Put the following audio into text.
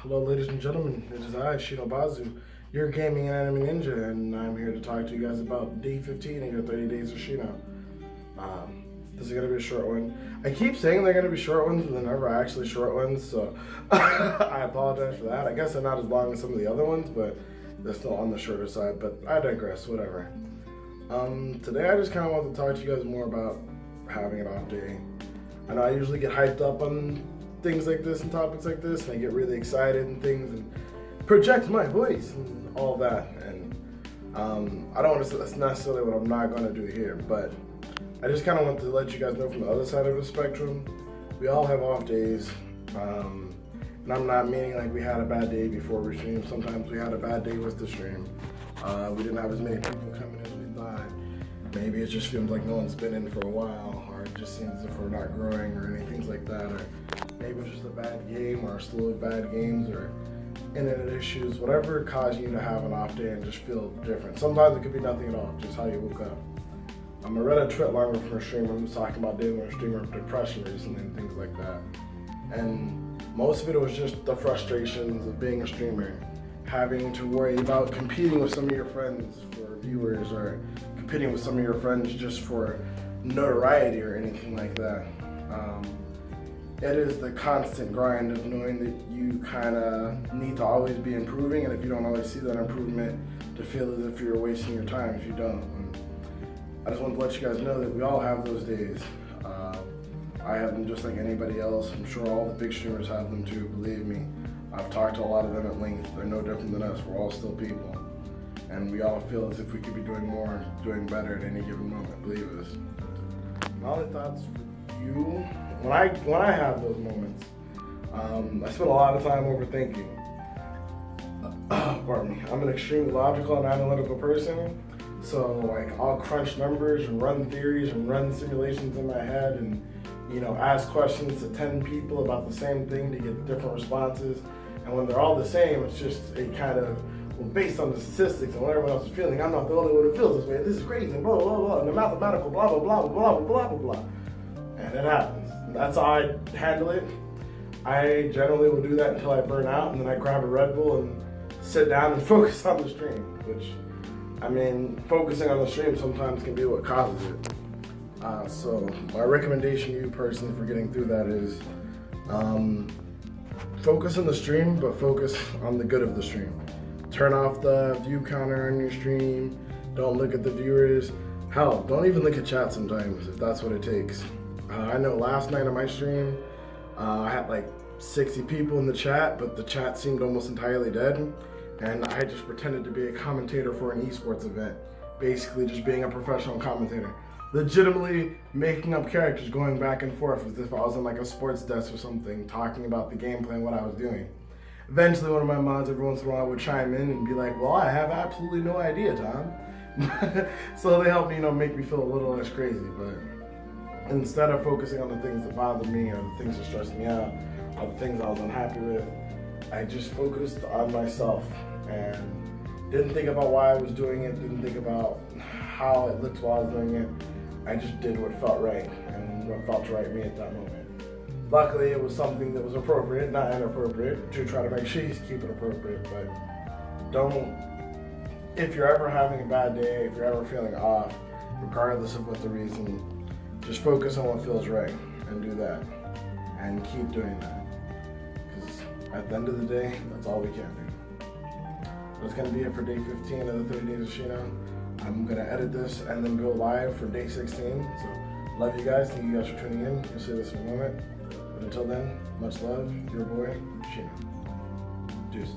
Hello, ladies and gentlemen. It is I, Shinobazu, your gaming and anime ninja, and I'm here to talk to you guys about Day15 and your 30 days of Shino. This is going to be a short one. I keep saying they're going to be short ones, but they're never actually short ones, so I apologize for that. I guess they're not as long as some of the other ones, but they're still on the shorter side, but I digress, whatever. Today I just kind of want to talk to you guys more about having an off day. I know I usually get hyped up on things like this and topics like this, and I get really excited and things and project my voice and all that. And I don't want to say that's necessarily what I'm not going to do here, but I just kind of want to let you guys know from the other side of the spectrum. We all have off days, and I'm not meaning like we had a bad day before we streamed. Sometimes we had a bad day with the stream. We didn't have as many people coming as we thought. Maybe it just feels like no one's been in for a while, or it just seems as if we're not growing or anything like that, or maybe it's just a bad game or a slew of bad games or internet issues, whatever causing you to have an off day and just feel different. Sometimes it could be nothing at all, just how you woke up. I read a tweet longer from a streamer who was talking about dealing with a streamer of depression recently and things like that. And most of it was just the frustrations of being a streamer, having to worry about competing with some of your friends for viewers or competing with some of your friends just for notoriety or anything like that. It is the constant grind of knowing that you kind of need to always be improving, and if you don't always see that improvement, to feel as if you're wasting your time if you don't. And I just want to let you guys know that we all have those days. I have them just like anybody else. I'm sure all the big streamers have them too, believe me. I've talked to a lot of them at length. They're no different than us. We're all still people. And we all feel as if we could be doing more, doing better at any given moment, believe us. My only thoughts for you, when I have those moments, I spend a lot of time overthinking. Pardon me. I'm an extremely logical and analytical person, so like I'll crunch numbers and run theories and run simulations in my head and ask questions to 10 people about the same thing to get different responses. And when they're all the same, it's just a kind of, well, based on the statistics and what everyone else is feeling, I'm not the only one who feels this way. This is crazy, blah, blah, blah, and the mathematical blah, blah, blah, blah, blah, blah, blah. And it happens. That's how I handle it. I generally will do that until I burn out, and then I grab a Red Bull and sit down and focus on the stream, which, focusing on the stream sometimes can be what causes it. So my recommendation to you personally for getting through that is focus on the stream, but focus on the good of the stream. Turn off the view counter on your stream. Don't look at the viewers. Hell, don't even look at chat sometimes if that's what it takes. I know last night on my stream, I had like 60 people in the chat, but the chat seemed almost entirely dead. And I just pretended to be a commentator for an esports event. Basically just being a professional commentator. Legitimately making up characters, going back and forth as if I was on like a sports desk or something, talking about the gameplay and what I was doing. Eventually one of my mods every once in a while would chime in and be like, well, I have absolutely no idea, Tom. So they helped me, make me feel a little less crazy. But instead of focusing on the things that bothered me or the things that stressed me out or the things I was unhappy with, I just focused on myself and didn't think about why I was doing it, didn't think about how it looked while I was doing it. I just did what felt right and what felt right to me at that moment. Luckily, it was something that was appropriate, not inappropriate, to try to make sure you keep it appropriate, but if you're ever having a bad day, if you're ever feeling off, regardless of what the reason, just focus on what feels right and do that and keep doing that. Because at the end of the day, that's all we can do. That's going to be it for day 15 of the 30 days of Shino. I'm going to edit this and then go live for day 16. So love you guys. Thank you guys for tuning in. You'll see this in a moment. But until then, much love. Your boy, Shino. Deuces.